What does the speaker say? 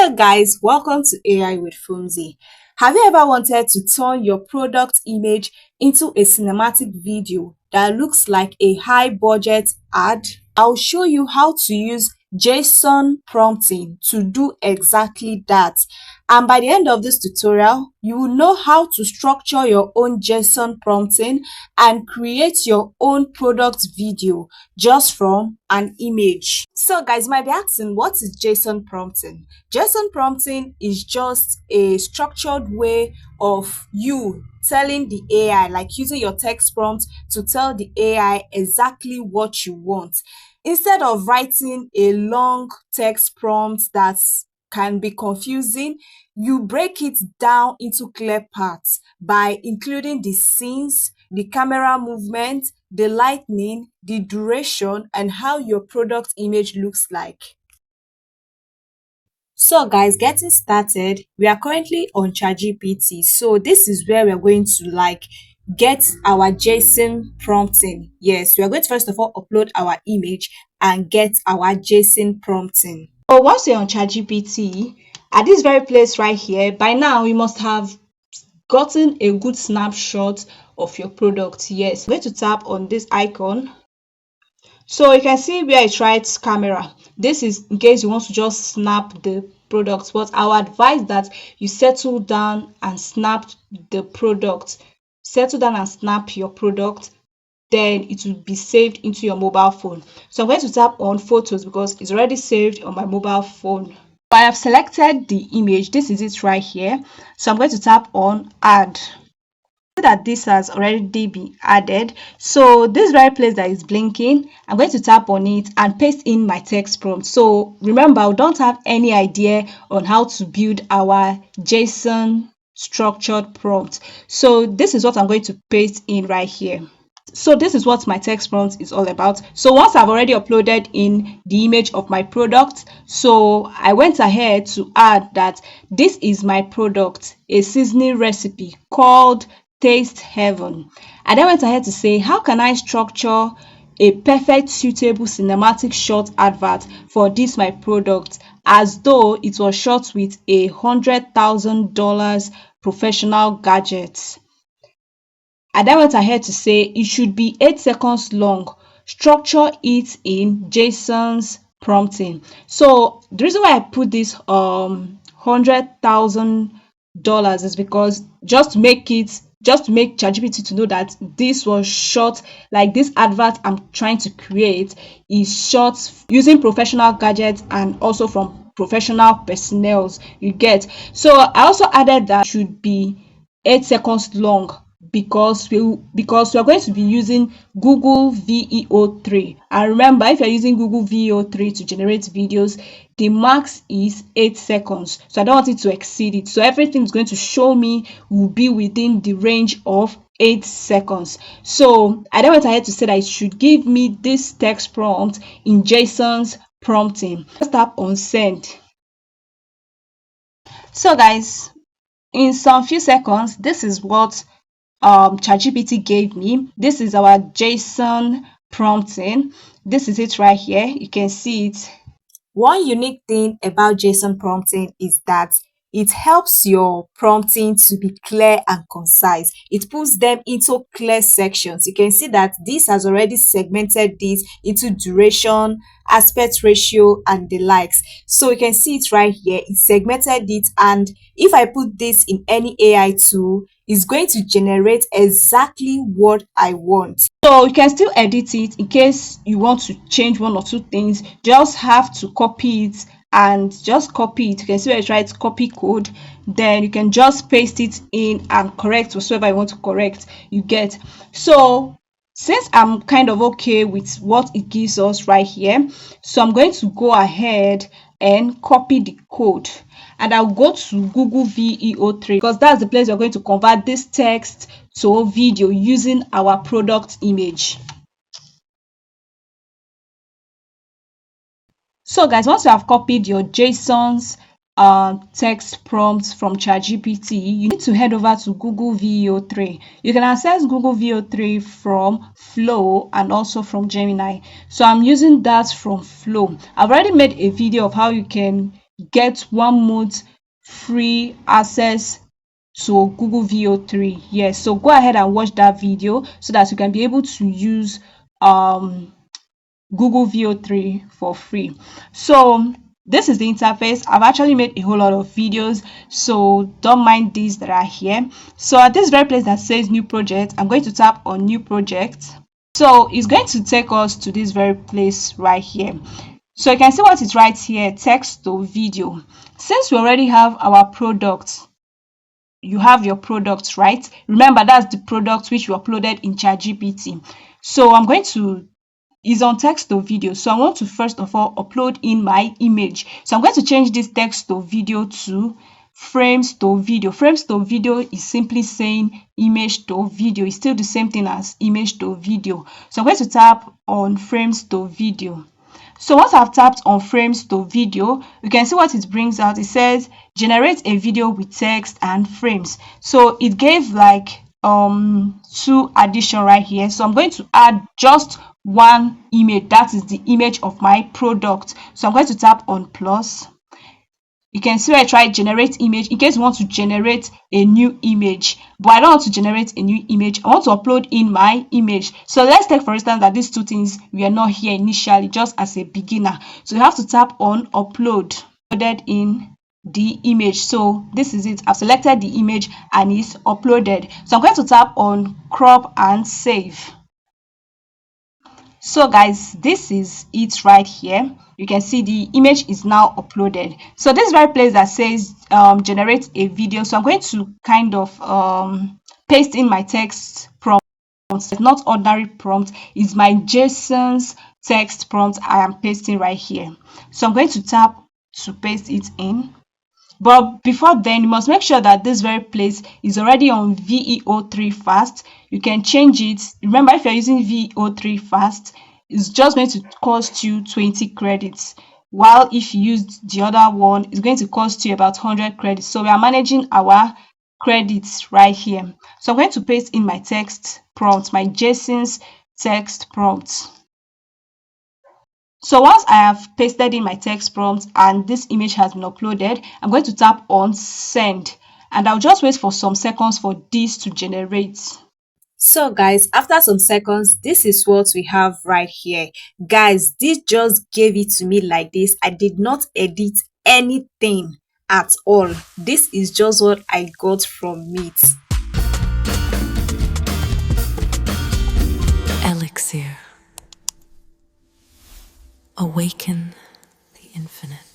Hello guys, welcome to AI with Fumzi. Have you ever wanted to turn your product image into a cinematic video that looks like a high budget ad? I'll show you how to use JSON prompting to do exactly that. And by the end of this tutorial, you will know how to structure your own JSON prompting and create your own product video just from an image. So guys, you might be asking, what is JSON prompting? JSON prompting is just a structured way of you telling the AI, like using your text prompt to tell the AI exactly what you want. Instead of writing a long text prompt that can be confusing, you break it down into clear parts by including the scenes, the camera movement, the lighting, the duration, and how your product image looks like. So guys, getting started, we are currently on ChatGPT. So this is where we're going to get our JSON prompting. Yes, we are going to first of all upload our image and get our JSON prompting. So once you're on ChatGPT, at this very place right here, by now we must have gotten a good snapshot of your product. Yes, I'm going to tap on this icon. So you can see where it writes camera. This is in case you want to just snap the product, but I would advise that you settle down and snap the product. Settle down and snap your product, then it will be saved into your mobile phone. So I'm going to tap on photos because it's already saved on my mobile phone. I have selected the image. This is it right here. So I'm going to tap on add. That this has already been added, so this very place that is blinking, I'm going to tap on it and paste in my text prompt. So remember, I don't have any idea on how to build our JSON structured prompt, so this is what I'm going to paste in right here. So this is what my text prompt is all about. So once I've already uploaded in the image of my product, so I went ahead to add that this is my product, a seasoning recipe called Taste Heaven. I then went ahead to say, how can I structure a perfect suitable cinematic short advert for this my product as though it was shot with $100,000 professional gadgets. I then went ahead to say it should be 8 seconds long. Structure it in JSON's prompting. So the reason why I put this $100,000 is because just to make ChatGPT to know that this was shot, like this advert I'm trying to create is shot using professional gadgets and also from professional personnel, you get. So I also added that it should be 8 seconds long because we are going to be using Google Veo 3. And remember, if you're using Google Veo 3 to generate videos, the max is 8 seconds. So I don't want it to exceed it. So everything is going to show me will be within the range of 8 seconds. So I then went ahead to say that it should give me this text prompt in JSON's prompting. Just tap on send. So guys, in some few seconds, this is what ChatGPT gave me. This is our JSON prompting. This is it right here. You can see it. One unique thing about JSON prompting is that it helps your prompting to be clear and concise. It puts them into clear sections. You can see that this has already segmented this into duration, aspect ratio, and the likes. So you can see it right here. It segmented it, and if I put this in any AI tool, it's going to generate exactly what I want. So you can still edit it in case you want to change one or two things. Just have to copy it and just copy it. You can see where it writes copy code, then you can just paste it in and correct whatsoever you want to correct, you get. So since I'm kind of okay with what it gives us right here, so I'm going to go ahead and copy the code, and I'll go to Google Veo 3 because that's the place we're going to convert this text to video using our product image. So guys, once you have copied your JSON's text prompts from ChatGPT, you need to head over to Google Veo 3. You can access Google Veo 3 from Flow and also from Gemini. So I'm using that from Flow. I've already made a video of how you can get 1 month free access to Google Veo 3. Yes, so go ahead and watch that video so that you can be able to use Google Veo 3 for free. So this is the interface. I've actually made a whole lot of videos, so don't mind these that are here. So at this very place that says new project, I'm going to tap on new project. So it's going to take us to this very place right here. So you can see what it writes here, text to video. Since we already have our product, you have your product, right? Remember, that's the product which you uploaded in ChatGPT. So I'm going to is on text to video. So I want to first of all upload in my image. So I'm going to change this text to video to frames to video. Frames to video is simply saying image to video. It's still the same thing as image to video. So I'm going to tap on frames to video. So once I've tapped on frames to video, you can see what it brings out. It says generate a video with text and frames. So it gave like 2 addition right here. So I'm going to add just one image. That is the image of my product. So I'm going to tap on plus. You can see where I try generate image in case you want to generate a new image, but I don't want to generate a new image. I want to upload in my image. So let's take for instance that these two things were not here initially, just as a beginner. So you have to tap on upload, uploaded in the image. So this is it. I've selected the image and it's uploaded. So I'm going to tap on crop and save. So guys, this is it right here. You can see the image is now uploaded. So this very place that says generate a video, so I'm going to kind of paste in my text prompt. It's not ordinary prompt, it's my JSON's text prompt I am pasting right here. So I'm going to tap to paste it in. But before then, you must make sure that this very place is already on VEO3 fast. You can change it. Remember, if you're using VEO3 fast, it's just going to cost you 20 credits. While if you use the other one, it's going to cost you about 100 credits. So we are managing our credits right here. So I'm going to paste in my text prompt, my JSON's text prompt. So once I have pasted in my text prompt and this image has been uploaded, I'm going to tap on send and I'll just wait for some seconds for this to generate. So guys, after some seconds, this is what we have right here. Guys, this just gave it to me like this. I did not edit anything at all. This is just what I got from it. Elixir. Awaken the infinite.